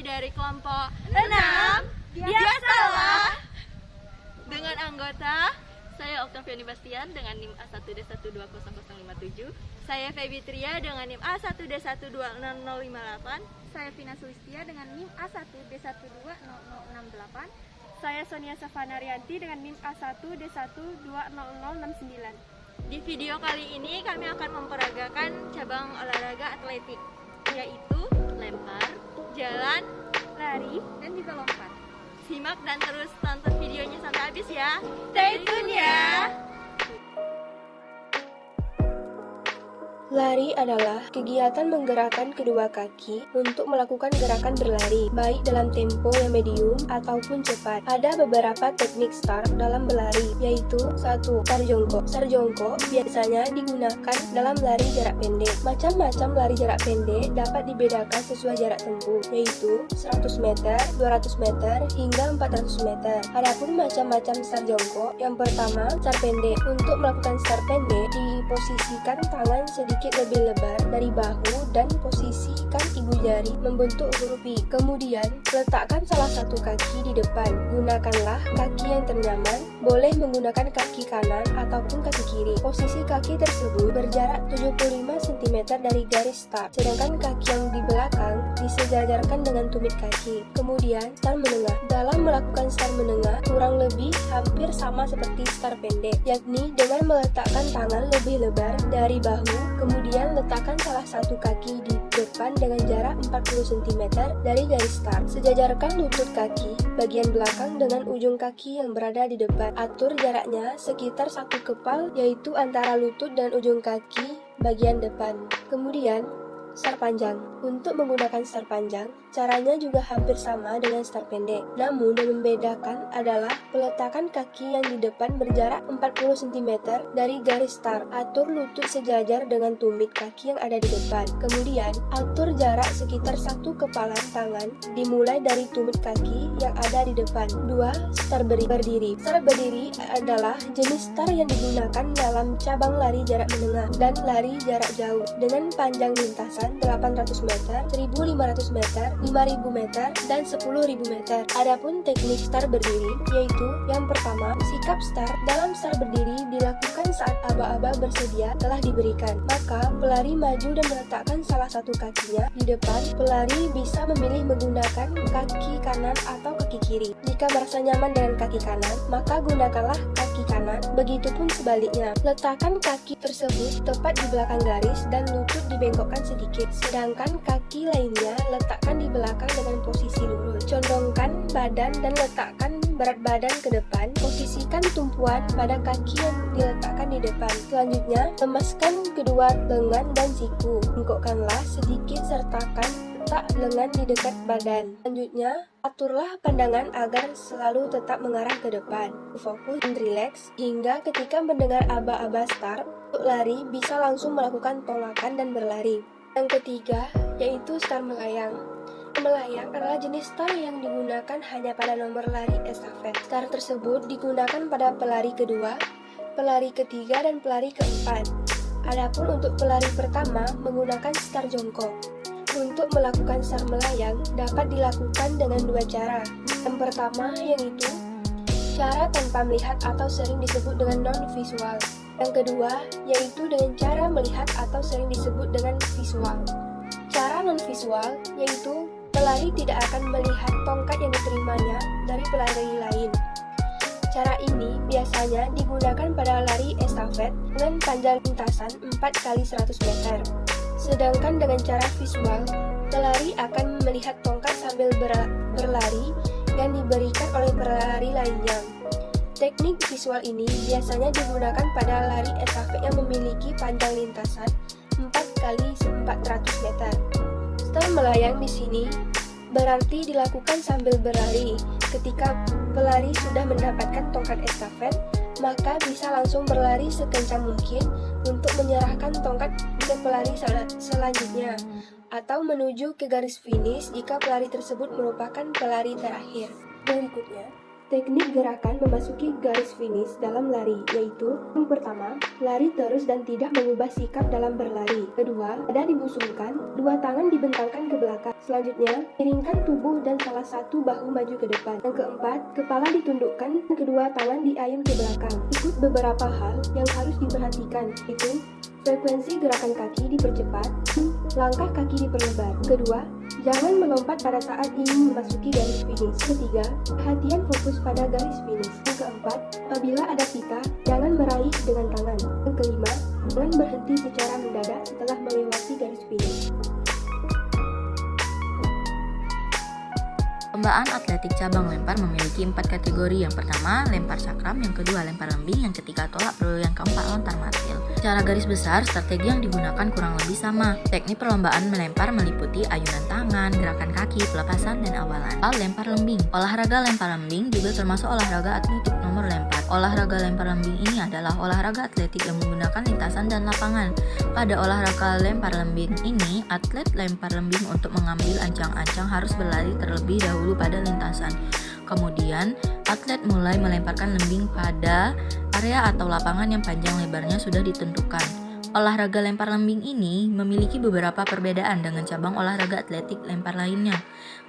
dari kelompok 6 Biasalah dengan anggota saya Oktaviani Bastian dengan NIM A1D120057, saya Feby Tria dengan NIM A1D120058, Saya Vina Sulistia dengan NIM A1D120068. Saya Sonia Savana Rianti dengan NIM A1D120069. Di video kali ini kami akan memperagakan cabang olahraga atletik, yaitu lempar, jalan, Lari dan juga lompat. simak dan terus tonton videonya sampai habis ya. Stay tune ya. Lari adalah kegiatan menggerakkan kedua kaki untuk melakukan gerakan berlari, baik dalam tempo yang medium ataupun cepat. Ada beberapa teknik start dalam berlari, yaitu 1. Start jongkok. Start jongkok biasanya digunakan dalam lari jarak pendek. Macam-macam lari jarak pendek dapat dibedakan sesuai jarak tempuh, yaitu 100 meter, 200 meter, hingga 400 meter. Adapun macam-macam start jongkok, yang pertama, start pendek. Untuk melakukan start pendek, diposisikan tangan sedikit lebih lebar dari bahu dan posisikan ibu jari membentuk huruf V. Kemudian, letakkan salah satu kaki di depan. Gunakanlah kaki yang ternyaman, boleh menggunakan kaki kanan ataupun kaki kiri. Posisi kaki tersebut berjarak 75 cm dari garis start, sedangkan kaki yang di belakang disejajarkan dengan tumit kaki. Kemudian, start menengah. Dalam melakukan start menengah, kurang lebih hampir sama seperti start pendek, yakni dengan meletakkan tangan lebih lebar dari bahu, kemudian letakkan salah satu kaki di depan dengan jarak 40 cm dari garis start. Sejajarkan lutut kaki bagian belakang dengan ujung kaki yang berada di depan. Atur jaraknya sekitar 1 kepal, yaitu antara lutut dan ujung kaki bagian depan. Kemudian, start panjang. Untuk menggunakan start panjang, caranya juga hampir sama dengan start pendek. Namun, yang membedakan adalah peletakan kaki yang di depan berjarak 40 cm dari garis start. Atur lutut sejajar dengan tumit kaki yang ada di depan. Kemudian, atur jarak sekitar 1 kepalan tangan dimulai dari tumit kaki yang ada di depan. 2. Start berdiri. Start berdiri adalah jenis start yang digunakan dalam cabang lari jarak menengah dan lari jarak jauh dengan panjang lintasan 800 meter, 1500 meter, 5000 meter, dan 10.000 meter. Adapun teknik start berdiri, yaitu yang pertama, sikap start. Dalam start berdiri dilakukan saat aba-aba bersedia telah diberikan. Maka, pelari maju dan meletakkan salah satu kakinya di depan. Pelari bisa memilih menggunakan kaki kanan atau kaki kiri. Jika merasa nyaman dengan kaki kanan, maka gunakanlah kaki kanan. Begitupun sebaliknya. Letakkan kaki tersebut tepat di belakang garis dan lutut dibengkokkan sedikit. Sedangkan kaki lainnya letakkan di belakang dengan posisi lurus. Condongkan badan dan letakkan berat badan ke depan. Posisikan tumpuan pada kaki yang diletakkan di depan. Selanjutnya, lemaskan kedua lengan dan siku. Bengkokkanlah sedikit sertakan letak lengan di dekat badan. Selanjutnya, aturlah pandangan agar selalu tetap mengarah ke depan. Fokus dan rileks hingga ketika mendengar aba-aba start, untuk lari bisa langsung melakukan tolakan dan berlari. Yang ketiga, yaitu start melayang. Melayang adalah jenis start yang digunakan hanya pada nomor lari estafet. Start tersebut digunakan pada pelari kedua, pelari ketiga, dan pelari keempat. Adapun untuk pelari pertama menggunakan start jongkok. Untuk melakukan start melayang dapat dilakukan dengan 2 cara. Yang pertama yaitu cara tanpa melihat atau sering disebut dengan non-visual. Yang kedua, yaitu dengan cara melihat atau sering disebut dengan visual. Cara non-visual, yaitu pelari tidak akan melihat tongkat yang diterimanya dari pelari lain. Cara ini biasanya digunakan pada lari estafet dengan panjang lintasan 4 kali 100 meter. Sedangkan dengan cara visual, pelari akan melihat tongkat sambil berlari yang diberikan oleh pelari lainnya. Teknik visual ini biasanya digunakan pada lari estafet yang memiliki panjang lintasan 4 kali 400 meter. Start melayang di sini berarti dilakukan sambil berlari. Ketika pelari sudah mendapatkan tongkat estafet, maka bisa langsung berlari sekencang mungkin untuk menyerahkan tongkat ke pelari selanjutnya atau menuju ke garis finish jika pelari tersebut merupakan pelari terakhir. Berikutnya, Teknik gerakan memasuki garis finish dalam lari, yaitu yang pertama, lari terus dan tidak mengubah sikap dalam berlari. Kedua, dada dibusungkan, dua tangan dibentangkan ke belakang. Selanjutnya, miringkan tubuh dan salah satu bahu maju ke depan. Yang keempat, kepala ditundukkan dan kedua tangan diayun ke belakang. Ikut beberapa hal yang harus diperhatikan, yaitu frekuensi gerakan kaki dipercepat, langkah kaki diperlebar. Kedua, jangan melompat pada saat ingin memasuki garis finish. Ketiga, perhatian fokus pada garis finish. Yang keempat, apabila ada pita, jangan meraih dengan tangan. Yang kelima, jangan berhenti secara mendadak setelah melewati garis finish. Perlombaan atletik cabang lempar memiliki 4 kategori. Yang pertama, lempar cakram, yang kedua, lempar lembing, yang ketiga, tolak peluru, yang keempat, lontar martil. Secara garis besar, strategi yang digunakan kurang lebih sama. Teknik perlombaan melempar meliputi ayunan tangan, gerakan kaki, pelepasan, dan awalan. Lempar lembing. Olahraga lempar lembing juga termasuk olahraga atletik nomor lempar. Olahraga lempar lembing ini adalah olahraga atletik yang menggunakan lintasan dan lapangan. Pada olahraga lempar lembing ini, atlet lempar lembing untuk mengambil ancang-ancang harus berlari terlebih dahulu pada lintasan. Kemudian, atlet mulai melemparkan lembing pada area atau lapangan yang panjang lebarnya sudah ditentukan. Olahraga lempar lembing ini memiliki beberapa perbedaan dengan cabang olahraga atletik lempar lainnya.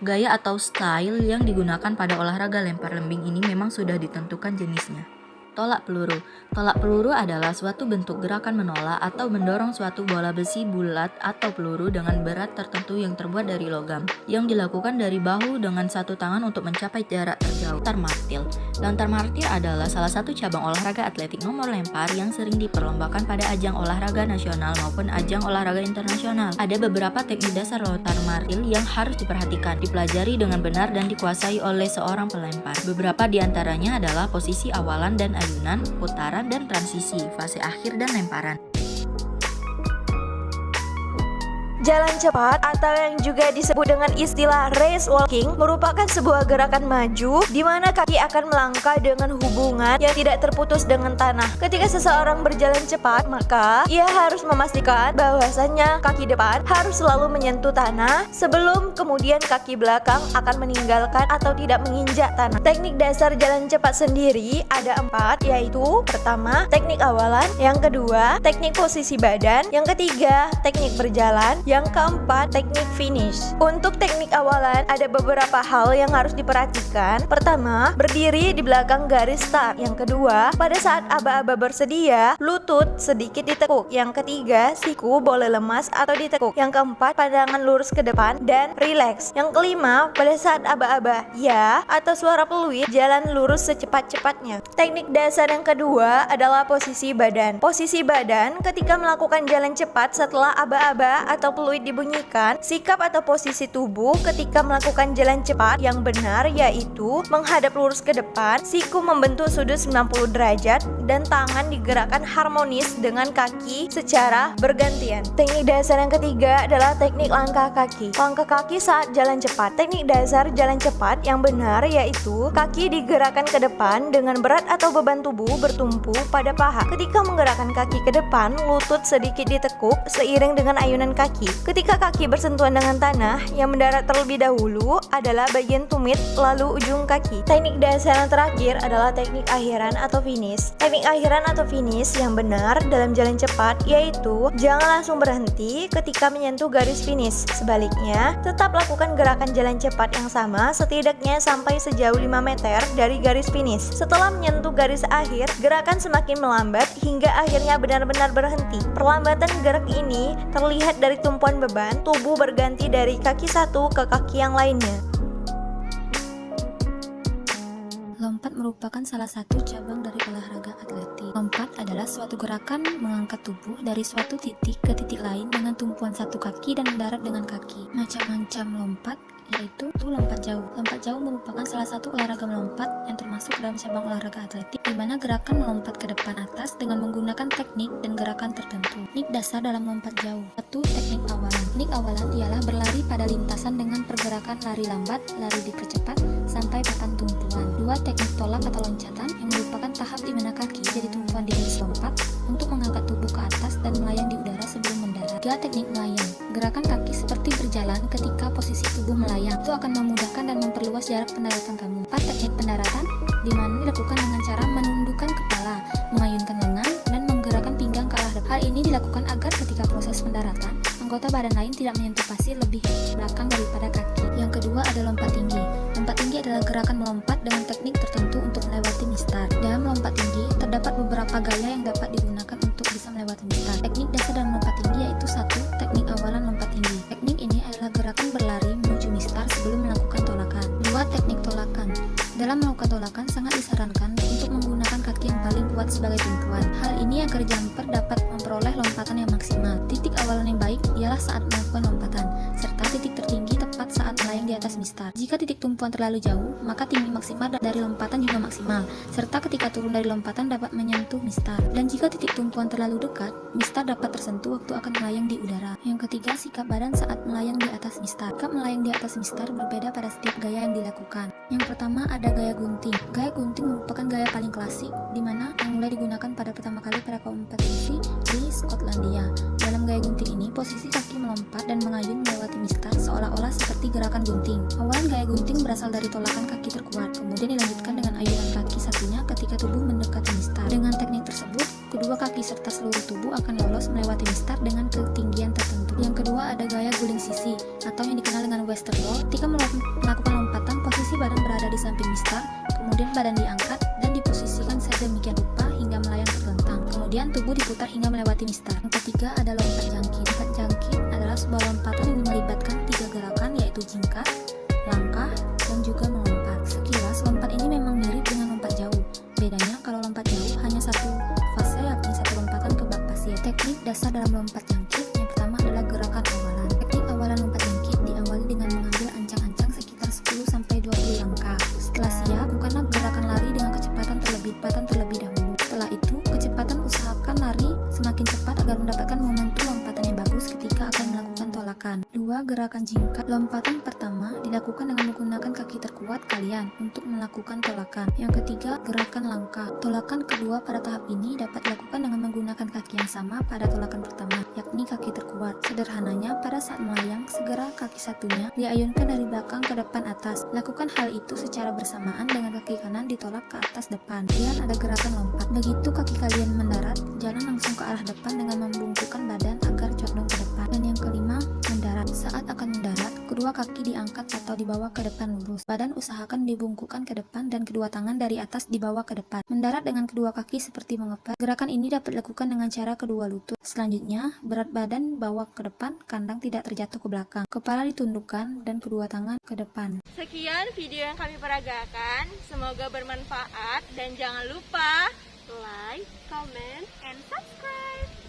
Gaya atau style yang digunakan pada olahraga lempar lembing ini memang sudah ditentukan jenisnya. Tolak peluru. Tolak peluru adalah suatu bentuk gerakan menolak atau mendorong suatu bola besi bulat atau peluru dengan berat tertentu yang terbuat dari logam, yang dilakukan dari bahu dengan satu tangan untuk mencapai jarak terjauh. Lontar martil. Lontar martil adalah salah satu cabang olahraga atletik nomor lempar yang sering diperlombakan pada ajang olahraga nasional maupun ajang olahraga internasional. Ada beberapa teknik dasar lontar martil yang harus diperhatikan, dipelajari dengan benar dan dikuasai oleh seorang pelempar. Beberapa di antaranya adalah posisi awalan dan ayunan, putaran, dan transisi, fase akhir, dan lemparan. Jalan cepat atau yang juga disebut dengan istilah race walking merupakan sebuah gerakan maju di mana kaki akan melangkah dengan hubungan yang tidak terputus dengan tanah. Ketika seseorang berjalan cepat, maka ia harus memastikan bahwasannya kaki depan harus selalu menyentuh tanah sebelum kemudian kaki belakang akan meninggalkan atau tidak menginjak tanah. Teknik dasar jalan cepat sendiri ada 4, yaitu pertama, teknik awalan, yang kedua, teknik posisi badan, yang ketiga, teknik berjalan, yang keempat, teknik finish. Untuk teknik awalan ada beberapa hal yang harus diperhatikan. Pertama, berdiri di belakang garis start. Yang kedua, pada saat aba-aba bersedia, lutut sedikit ditekuk. Yang ketiga, siku boleh lemas atau ditekuk. Yang keempat, pandangan lurus ke depan dan rileks. Yang kelima, pada saat aba-aba ya atau suara peluit, jalan lurus secepat-cepatnya. Teknik dasar yang kedua adalah posisi badan. Posisi badan ketika melakukan jalan cepat setelah aba-aba atau peluit dibunyikan, sikap atau posisi tubuh ketika melakukan jalan cepat yang benar yaitu menghadap lurus ke depan, siku membentuk sudut 90 derajat, dan tangan digerakkan harmonis dengan kaki secara bergantian. Teknik dasar yang ketiga adalah teknik langkah kaki. Langkah kaki saat jalan cepat. Teknik dasar jalan cepat yang benar yaitu kaki digerakkan ke depan dengan berat atau beban tubuh bertumpu pada paha. Ketika menggerakkan kaki ke depan, lutut sedikit ditekuk seiring dengan ayunan kaki. Ketika kaki bersentuhan dengan tanah, yang mendarat terlebih dahulu adalah bagian tumit lalu ujung kaki. Teknik dasar yang terakhir adalah teknik akhiran atau finish. Teknik akhiran atau finish yang benar dalam jalan cepat yaitu jangan langsung berhenti ketika menyentuh garis finish. Sebaliknya, tetap lakukan gerakan jalan cepat yang sama setidaknya sampai sejauh 5 meter dari garis finish. Setelah menyentuh garis akhir, gerakan semakin melambat hingga akhirnya benar-benar berhenti. Perlambatan gerak ini terlihat dari tumpuan beban tubuh berganti dari kaki satu ke kaki yang lainnya. Lompat merupakan salah satu cabang dari olahraga atletik. Lompat adalah suatu gerakan mengangkat tubuh dari suatu titik ke titik lain dengan tumpuan satu kaki dan mendarat dengan kaki. Macam-macam lompat yaitu lompat jauh. Lompat jauh merupakan salah satu olahraga melompat yang termasuk dalam cabang olahraga atletik, di mana gerakan melompat ke depan atas dengan menggunakan teknik dan gerakan tertentu. Teknik dasar dalam lompat jauh. 1. Teknik awalan. Teknik awalan ialah berlari pada lintasan dengan pergerakan lari lambat, lari dipercepat sampai papan tumpuan. 2. Teknik tolak atau loncatan yang merupakan tahap di mana kaki jadi tumpuan di garis lompat untuk mengangkat tubuh ke atas dan melayang di udara sebelum mendarat. ketiga, teknik melayang. Gerakan kaki seperti berjalan ketika posisi tubuh melayang. Itu akan memudahkan dan memperluas jarak pendaratan kamu. 4. Teknik pendaratan, di mana dilakukan dengan cara menundukkan kepala, mengayunkan lengan, dan menggerakkan pinggang ke arah depan. Hal ini dilakukan agar ketika proses pendaratan, anggota badan lain tidak menyentuh pasir lebih belakang daripada kaki. Yang kedua ada lompat tinggi. Lompat tinggi adalah gerakan melompat dengan teknik tertentu untuk melewati mistar. Dalam melompat tinggi, terdapat beberapa gaya yang dapat digunakan untuk bisa melewati mistar. Teknik dasar dalam lompat tinggi yaitu 1. Teknik awalan lompat tinggi. Teknik ini adalah gerakan berlari menuju mistar sebelum melakukan tolakan. 2. Teknik tolakan. Dalam melakukan tolakan, sangat disarankan untuk menggunakan kaki yang paling kuat sebagai tumpuan. Hal ini agar jumper dapat memperoleh lompatan yang maksimal. Titik awalan yang baik ialah saat melakukan lompatan, serta titik tertinggi tepat saat melayang di atas mistar. Jika titik tumpuan terlalu jauh, maka tinggi maksimal dari lompatan juga maksimal, serta ketika turun dari lompatan dapat menyentuh mistar. Dan jika titik tumpuan terlalu dekat, mistar dapat tersentuh waktu akan melayang di udara. Yang ketiga, sikap badan saat melayang di atas mistar. Sikap melayang di atas mistar berbeda pada setiap gaya yang dilakukan. Yang pertama ada gaya gunting. Gaya gunting merupakan gaya paling klasik, di mana yang mulai digunakan pada pertama kali pada kompetisi di Skotlandia. Dalam gaya gunting ini, posisi kaki melompat dan mengayun melewati mistar seolah-olah seperti gerakan gunting. Awalan gaya gunting berasal dari tolakan kaki terkuat, kemudian dilanjutkan dengan ayunan kaki satunya ketika tubuh mendekati mistar. Dengan teknik tersebut, kedua kaki serta seluruh tubuh akan lolos melewati mistar dengan ketinggian tertentu. Yang kedua ada gaya guling sisi, atau yang dikenal dengan western wall. Ketika melakukan lompatan, posisi badan berada di samping mistar, kemudian badan diangkat dan diposisikan sedemikian rupa hingga melayang terlentang. Kemudian tubuh diputar hingga melewati mistar. Yang ketiga ada lompat jangkit. Lompat jangkit adalah sebuah lompatan yang melibatkan 3 gerakan, yaitu jingkat, langkah, dan juga melompat. Sekilas lompat ini memang mirip dengan lompat jauh. Bedanya kalau lompat jauh hanya satu fase, yakni satu lompatan ke bak pasir. Teknik dasar dalam lompat jangkit yang pertama adalah gerakan awalan. Teknik awalan lompat jangkit diawali dengan mengambil ancang-ancang sekitar 10-20 langkah. Setelah siap, bukanlah gerakan lari dengan kecepatan terlebih dahulu. Setelah itu, kecepatan usahakan lari semakin cepat agar mendapatkan momentum lompatan yang bagus ketika akan melakukan tolakan. 2. Gerakan jingkat. Lompatan pertama dilakukan dengan menggunakan kaki terkuat kalian untuk melakukan tolakan. Yang ketiga, gerakan langkah. Tolakan kedua pada tahap ini dapat dilakukan dengan menggunakan kaki yang sama pada tolakan pertama, yakni kaki terkuat. Sederhananya, pada saat melayang, segera kaki satunya diayunkan dari belakang ke depan atas. Lakukan hal itu secara bersamaan dengan kaki kanan ditolak ke atas depan. Kemudian ada gerakan lompat. Begitu kaki kalian mendarat, jalan langsung ke arah depan dengan membungkukkan badan agar condong ke depan. Dan yang kelima, mendarat. Saat akan mendarat, kedua kaki diangkat atau dibawa ke depan lurus. Badan usahakan dibungkukkan ke depan dan kedua tangan dari atas dibawa ke depan. Mendarat dengan kedua kaki seperti mengepel. Gerakan ini dapat dilakukan dengan cara kedua lutut. Selanjutnya, berat badan bawa ke depan, kandang tidak terjatuh ke belakang. Kepala ditundukkan dan kedua tangan ke depan. Sekian video yang kami peragakan, semoga bermanfaat dan jangan lupa like, comment, and subscribe.